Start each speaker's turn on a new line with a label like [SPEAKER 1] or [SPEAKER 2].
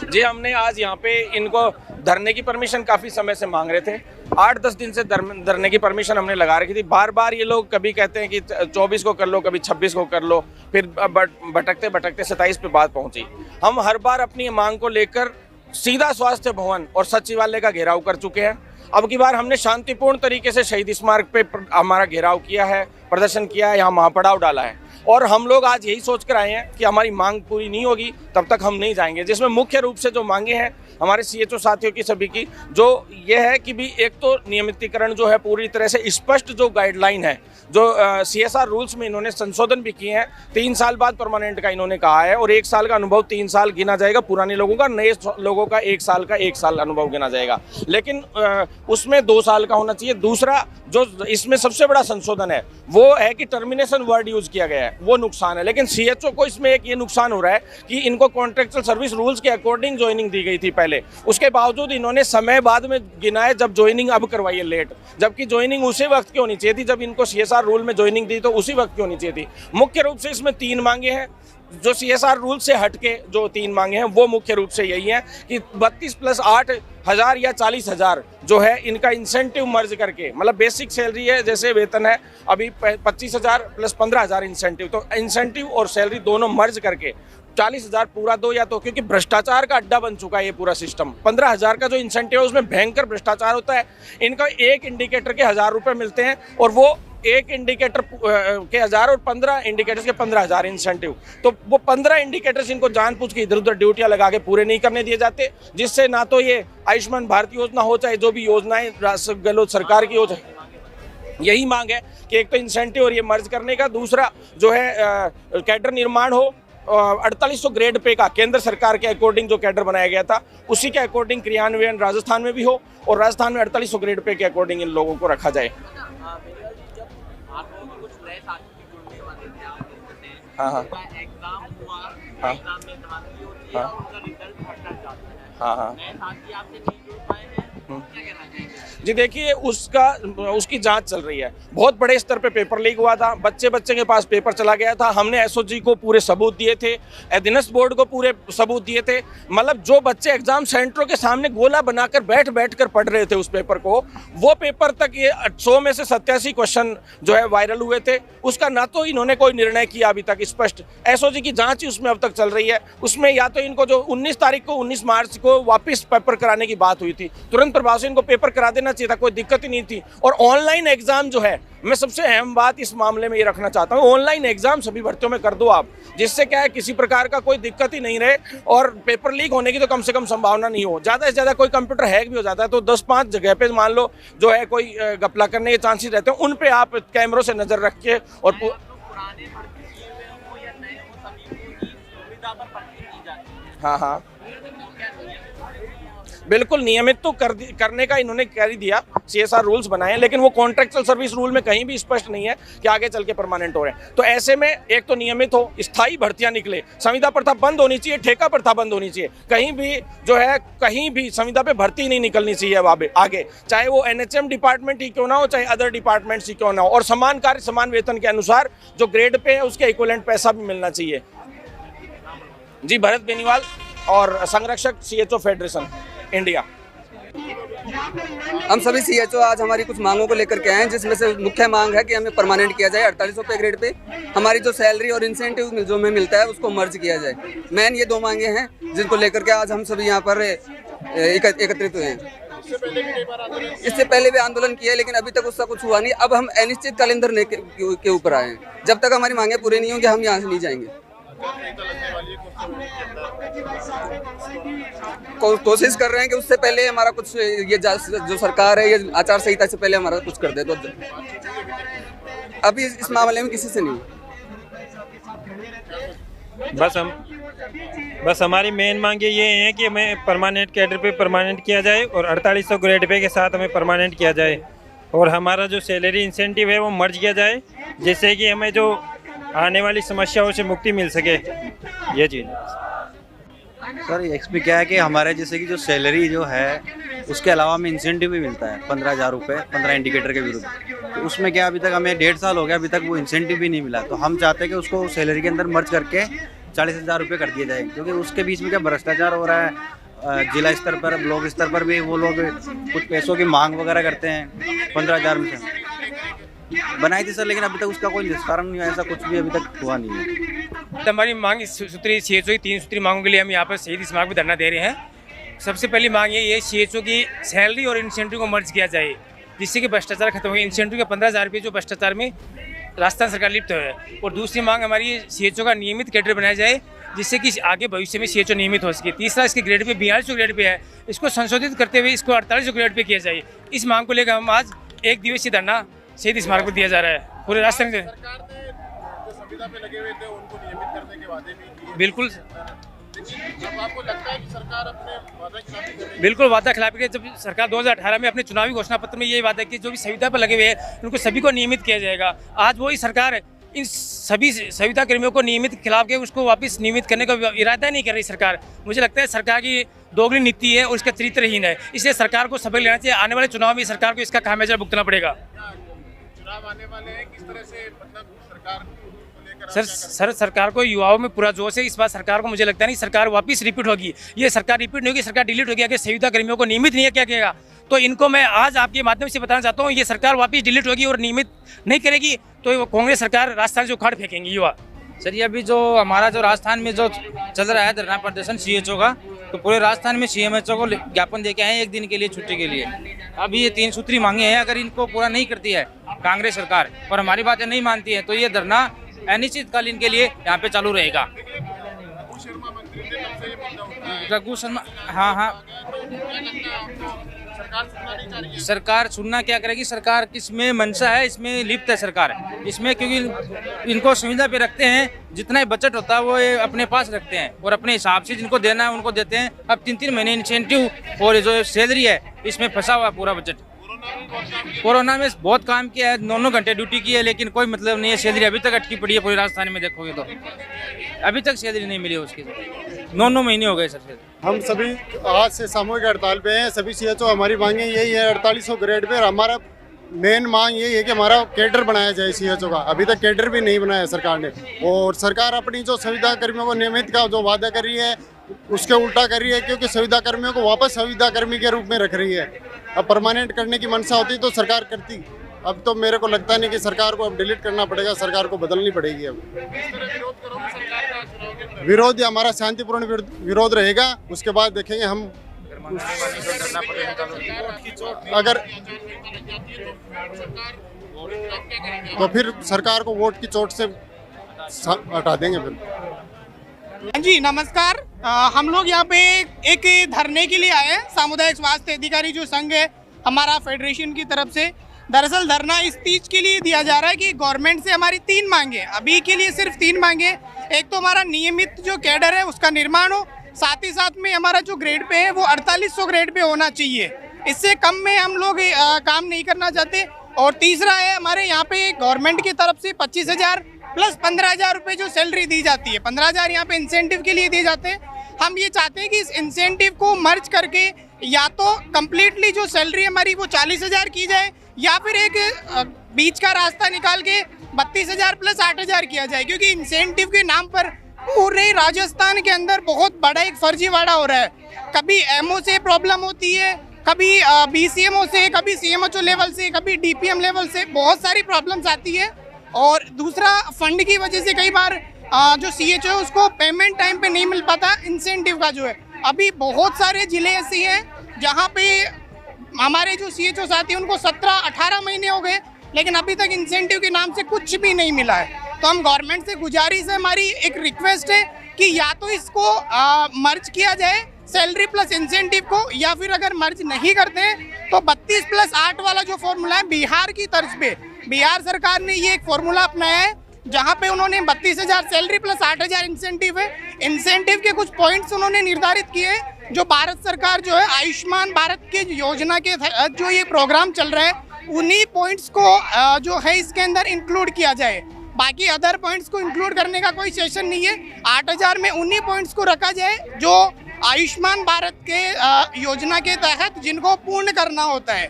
[SPEAKER 1] जी, हमने आज यहाँ पे इनको धरने की परमिशन काफ़ी समय से मांग रहे थे। 8-10 दिन से धरने की परमिशन हमने लगा रखी थी। बार बार ये लोग कभी कहते हैं कि 24 को कर लो, कभी 26 को कर लो, फिर भटकते भटकते 27 पे बात पहुंची। हम हर बार अपनी मांग को लेकर सीधा स्वास्थ्य भवन और सचिवालय का घेराव कर चुके हैं। अब की बार हमने शांतिपूर्ण तरीके से शहीद स्मारक पे हमारा घेराव किया है, प्रदर्शन किया है, यहाँ महापड़ाव डाला है और हम लोग आज यही सोच कर आए हैं कि हमारी मांग पूरी नहीं होगी तब तक हम नहीं जाएंगे। जिसमें मुख्य रूप से जो मांगे हैं हमारे सीएचओ साथियों की सभी की, जो ये है कि भी एक तो नियमितीकरण जो है पूरी तरह से स्पष्ट जो गाइडलाइन है, जो सीएसआर रूल्स में इन्होंने संशोधन भी किए हैं। 3 साल बाद परमानेंट का इन्होंने कहा है और 1 साल का अनुभव 3 साल गिना जाएगा पुराने लोगों का, नए लोगों का 1 साल अनुभव गिना जाएगा, लेकिन उसमें 2 साल का होना चाहिए। दूसरा जो इसमें सबसे बड़ा संशोधन है वो है कि टर्मिनेशन वर्ड यूज किया गया है, वो नुकसान है। लेकिन सीएचओ को इसमें एक ये नुकसान हो रहा है कि इनको कॉन्ट्रेक्चुअल सर्विस रूल्स के अकॉर्डिंग ज्वाइनिंग दी गई थी पहले, उसके बावजूद इन्होंने समय बाद में गिना है जब ज्वाइनिंग अब करवाई है लेट, जबकि ज्वाइनिंग उसी वक्त की होनी चाहिए थी जब इनको सीएसआर रूल में ज्वाइनिंग दी तो उसी वक्त की होनी चाहिए थी। मुख्य रूप से इसमें 3 मांगे हैं जो सीएसआर रूल से हटके जो 3 मांगे हैं वो मुख्य रूप से यही है कि 32 + 8,000 या 40,000 जो है इनका इंसेंटिव मर्ज करके, मतलब बेसिक सैलरी है जैसे वेतन है अभी 25,000 + 15,000 इंसेंटिव, तो इंसेंटिव और सैलरी दोनों मर्ज करके 40,000 पूरा दो, या तो क्योंकि भ्रष्टाचार का अड्डा बन चुका है ये पूरा सिस्टम। 15,000 का जो इंसेंटिव है उसमें भयंकर भ्रष्टाचार होता है। इनका एक इंडिकेटर के 1,000 रुपये मिलते हैं और वो एक इंडिकेटर के 1,000 और 15 इंडिकेटर्स के 15,000 इंसेंटिव, तो वो 15 इंडिकेटर्स इनको जानबूझ के इधर उधर ड्यूटियां लगा के पूरे नहीं करने दिए जाते, जिससे ना तो ये आयुष्मान भारत योजना हो चाहे जो भी योजनाएं गहलोत सरकार की हो, यही मांग है कि एक तो इंसेंटिव और ये मर्ज करने का, दूसरा जो है कैडर निर्माण हो, 4800 ग्रेड पे का केंद्र सरकार के अकॉर्डिंग जो कैडर बनाया गया था उसी के अकॉर्डिंग क्रियान्वयन राजस्थान में भी हो और राजस्थान में 4800 ग्रेड पे के अकॉर्डिंग इन लोगों को रखा जाए। हाँ हाँ हाँ हाँ हाँ जी, देखिए उसकी जांच चल रही है। बहुत बड़े स्तर पे पेपर लीक हुआ था, बच्चे के पास पेपर चला गया था, हमने एसओजी को पूरे सबूत दिए थे, एडिनेंस बोर्ड को पूरे सबूत दिए थे। मतलब जो बच्चे एग्जाम सेंटरों के सामने गोला बनाकर बैठ कर पढ़ रहे थे उस पेपर को, वो पेपर तक ये 100 में से 87 क्वेश्चन जो है वायरल हुए थे, उसका ना तो इन्होंने कोई निर्णय किया अभी तक स्पष्ट। एसओजी की जाँच ही उसमें अब तक चल रही है। उसमें या तो इनको जो 19 मार्च को वापस पेपर कराने की बात हुई थी, तुरंत प्रभाव से इनको पेपर करा देना चाहिए था, कोई दिक्कत ही नहीं थी। और ऑनलाइन एग्जाम जो है, मैं सबसे अहम बात इस मामले में ये रखना चाहता हूँ, ऑनलाइन एग्जाम सभी भर्तियों में कर दो आप, जिससे क्या है किसी प्रकार का कोई दिक्कत ही नहीं रहे और पेपर लीक होने की तो कम से कम संभावना नहीं हो। ज़्यादा से ज़्यादा कोई कंप्यूटर हैक भी हो जाता है तो 10-5 जगह पे मान लो जो है कोई घपला करने के चांसेस रहते हैं, उन पे आप कैमरों से नज़र रख के और हाँ हाँ बिल्कुल नियमित तो करने का इन्होंने कर दिया, सीएसआर रूल्स बनाए, लेकिन वो कॉन्ट्रेक्चुअल सर्विस रूल में कहीं भी स्पष्ट नहीं है कि आगे चल के परमानेंट हो रहे हैं। तो ऐसे में एक तो नियमित हो, स्थायी भर्तियां निकले, संविदा प्रथा बंद होनी चाहिए, ठेका प्रथा बंद होनी चाहिए, कहीं भी जो है कहीं भी संविदा पे भर्ती नहीं निकलनी चाहिए अब आगे, चाहे वो एनएचएम डिपार्टमेंट ही क्यों ना हो, चाहे अदर डिपार्टमेंट्स ही क्यों ना हो, और समान कार्य समान वेतन के अनुसार जो ग्रेड पे है उसके इक्विवेलेंट पैसा भी मिलना चाहिए। जी, भरत बेनीवाल और संरक्षक सीएचओ फेडरेशन इंडिया।
[SPEAKER 2] हम सभी सीएचओ आज हमारी कुछ मांगों को लेकर के आए हैं, जिसमें से मुख्य मांग है कि हमें परमानेंट किया जाए, 4800 पे ग्रेड पे हमारी जो सैलरी और इंसेंटिव जो हमें मिलता है उसको मर्ज किया जाए। मेन ये 2 मांगे हैं जिनको लेकर के आज हम सभी यहाँ पर एकत्रित हुए हैं। इससे पहले भी आंदोलन किया लेकिन अभी तक उसका कुछ हुआ नहीं। अब हम अनिश्चित कालेंडर के ऊपर आए हैं, जब तक हमारी मांगे पूरी नहीं होंगी हम यहाँ से नहीं जाएंगे। कोशिश कर रहे हैं कि उससे पहले हमारा कुछ ये जो सरकार है ये आचार संहिता से पहले हमारा कुछ कर दे, तो अभी इस मामले में किसी से नहीं।
[SPEAKER 3] बस हमारी मेन मांग ये है कि हमें परमानेंट कैडर पे परमानेंट किया जाए और 4800 ग्रेड पे के साथ हमें परमानेंट किया जाए और हमारा जो सैलरी इंसेंटिव है वो मर्ज किया जाए, जिससे कि हमें जो आने वाली समस्याओं से मुक्ति मिल सके। ये चीज़
[SPEAKER 4] सर इसमें क्या है कि हमारे जैसे कि जो सैलरी जो है उसके अलावा हमें इंसेंटिव भी मिलता है 15,000 रुपये 15 इंडिकेटर के विरुद्ध। तो उसमें क्या अभी तक हमें 1.5 साल हो गया, अभी तक वो इंसेंटिव भी नहीं मिला। तो हम चाहते हैं कि उसको सैलरी के अंदर मर्ज करके 40,000 रुपये कर दिए जाए, क्योंकि उसके बीच में क्या भ्रष्टाचार हो रहा है। जिला स्तर पर, ब्लॉक स्तर पर भी वो लोग कुछ पैसों की मांग वगैरह करते हैं 15,000 में से बनाई थी सर, लेकिन अभी तक उसका कोई निस्तारण नहीं हुआ, ऐसा कुछ भी अभी तक हुआ नहीं है।
[SPEAKER 5] हमारी मांग सूत्री CHO की 3 सूत्री मांगों के लिए हम यहाँ पर शहीद स्मारक पर धरना दे रहे हैं। सबसे पहली मांग ये CHO की सैलरी और इंसेंटिव को मर्ज किया जाए, जिससे कि भ्रष्टाचार खत्म हो। इंसेंटिव के 15,000 रुपये जो भ्रष्टाचार में राजस्थान सरकार लिप्त है। और दूसरी मांग हमारी CHO का नियमित कैडर बनाया जाए, जिससे कि आगे भविष्य में CHO नियमित हो सके। तीसरा, इसके ग्रेड पे 4200 ग्रेड पे है, इसको संशोधित करते हुए इसको 4800 ग्रेड पे किया जाए। इस मांग को लेकर हम आज 1 दिवसीय धरना शहीद स्मारक पर दिया जा रहा है। पूरे राजस्थान में
[SPEAKER 6] संविदा पे लगे हुए थे उनको नियमित करने के वादे भी किए।
[SPEAKER 5] बिल्कुल
[SPEAKER 6] अब आपको लगता है कि सरकार अपने वादा खिलाफी कर रही है?
[SPEAKER 5] बिल्कुल वादा खिलाफी के। जब सरकार 2018 में अपने चुनावी घोषणा पत्र में ये वादा की जो भी संविदा पर लगे हुए हैं उनको सभी को नियमित किया जाएगा। आज वही सरकार इन सभी संविदा कर्मियों को नियमित खिलाफ के उसको वापस नियमित करने का इरादा नहीं कर रही सरकार। मुझे लगता है सरकार की दोगली नीति है और इसका चरित्रहीन है, इसलिए सरकार को सबक लेना चाहिए। आने वाले चुनाव में सरकार को इसका खामियाजा भुगतना पड़ेगा।
[SPEAKER 6] चुनाव आने वाले हैं, किस तरह से मतलब सरकार को लेकर
[SPEAKER 5] सर सरकार को युवाओं में पूरा जोश है। इस बार सरकार को मुझे लगता नहीं सरकार वापस रिपीट होगी। ये सरकार रिपीट नहीं होगी, सरकार डिलीट होगी। अगर संविदा कर्मियों को नियमित नहीं किया गया तो इनको मैं आज आपके माध्यम से बताना चाहता हूँ, ये सरकार वापस डिलीट होगी और नियमित नहीं करेगी तो कांग्रेस सरकार राजस्थान से उखाड़ फेंकेंगे युवा।
[SPEAKER 7] सर ये अभी जो हमारा जो राजस्थान में जो चल रहा है धरना प्रदर्शन CHO का, तो पूरे राजस्थान में CMHO को ज्ञापन देके आए 1 दिन के लिए छुट्टी के लिए। अभी ये 3 सूत्री मांगे हैं, अगर इनको पूरा नहीं करती है कांग्रेस सरकार और हमारी बातें नहीं मानती है तो ये धरना अनिश्चितकालीन के लिए यहाँ पे चालू रहेगा। रघु शर्मा, हाँ सरकार सुनना क्या करेगी? सरकार किसमें मंशा है, इसमें लिप्त है सरकार इसमें, क्योंकि इनको सुविधा पे रखते हैं, जितना बजट होता है वो ये अपने पास रखते हैं और अपने हिसाब से जिनको देना है उनको देते हैं। अब 3-3 महीने इंसेंटिव और जो सैलरी है इसमें फंसा हुआ पूरा बजट। कोरोना में बहुत काम किया है, 9-9 घंटे ड्यूटी की है, लेकिन कोई मतलब नहीं है। सैलरी अभी तक अटकी पड़ी है पूरे राजस्थान में, देखोगे तो अभी तक सैलरी नहीं मिली उसकी। 9-9 महीने हो गए सर।
[SPEAKER 6] हम सभी आज से सामूहिक हड़ताल पे हैं, सभी CHO। हमारी मांगे यही है 4800 ग्रेड पे। हमारा मेन मांग यही है कि हमारा कैडर बनाया जाए CHO का। अभी तक कैडर भी नहीं बनाया सरकार ने, और सरकार अपनी जो संविदा कर्मियों को नियमित का जो वादा कर रही है उसके उल्टा कर रही है, क्योंकि संविदा कर्मियों को वापस संविदा कर्मी के रूप में रख रही है। अब परमानेंट करने की मंशा होती तो सरकार करती। अब तो मेरे को लगता नहीं कि सरकार को अब डिलीट करना पड़ेगा, सरकार को बदलनी पड़ेगी। अब विरोध हमारा शांतिपूर्ण विरोध रहेगा, उसके बाद देखेंगे हम। अगर तो फिर सरकार को वोट की चोट से हटा देंगे फिर।
[SPEAKER 8] जी नमस्कार। हम लोग यहाँ पे एक धरने के लिए आए हैं। सामुदायिक स्वास्थ्य अधिकारी जो संघ है हमारा फेडरेशन की तरफ से, दरअसल धरना इस चीज के लिए दिया जा रहा है कि गवर्नमेंट से हमारी 3 मांगे, अभी के लिए सिर्फ 3 मांगे। एक तो हमारा नियमित जो कैडर है उसका निर्माण हो, साथ ही साथ में हमारा जो ग्रेड पे है वो 4800 ग्रेड पे होना चाहिए। इससे कम में हम लोग काम नहीं करना चाहते। और तीसरा है हमारे यहाँ पे गवर्नमेंट की तरफ से 25,000 प्लस 15,000 रुपये जो सैलरी दी जाती है, 15,000 यहाँ पे इंसेंटिव के लिए दिए जाते हैं। हम ये चाहते हैं कि इस इंसेंटिव को मर्ज करके या तो कम्प्लीटली जो सैलरी हमारी वो 40,000 की जाए, या फिर एक बीच का रास्ता निकाल के 32,000 प्लस 8,000 किया जाए। क्योंकि इंसेंटिव के नाम पर पूरे राजस्थान के अंदर बहुत बड़ा एक फर्जीवाड़ा हो रहा है। कभी MO से प्रॉब्लम होती है, कभी BCMO से, कभी CMHO लेवल से, कभी DPM लेवल से, बहुत सारी प्रॉब्लम्स आती है। और दूसरा, फंड की वजह से कई बार जो CHO है उसको पेमेंट टाइम पे नहीं मिल पाता इंसेंटिव का जो है। अभी बहुत सारे जिले ऐसे हैं जहाँ पे हमारे जो CHO साथी उनको 17-18 महीने हो गए, लेकिन अभी तक इंसेंटिव के नाम से कुछ भी नहीं मिला है। तो हम गवर्नमेंट से गुजारिश है, हमारी एक रिक्वेस्ट है कि या तो इसको मर्ज किया जाए सैलरी प्लस इंसेंटिव को, या फिर अगर मर्ज नहीं करते हैं तो 32+8 वाला जो फॉर्मूला है बिहार की तर्ज पे, बिहार सरकार ने ये एक फॉर्मूला अपनाया है जहाँ पे उन्होंने 32,000 सैलरी प्लस 8,000 इंसेंटिव है। इंसेंटिव के कुछ पॉइंट्स उन्होंने निर्धारित किए जो भारत सरकार जो है आयुष्मान भारत के योजना के तहत जो ये प्रोग्राम चल रहा है उन्हीं पॉइंट्स को जो है इसके अंदर इंक्लूड किया जाए। बाकी अदर पॉइंट्स को इंक्लूड करने का कोई सेशन नहीं है। 8,000 में उन्हीं पॉइंट्स को रखा जाए जो आयुष्मान भारत के योजना के तहत जिनको पूर्ण करना होता है।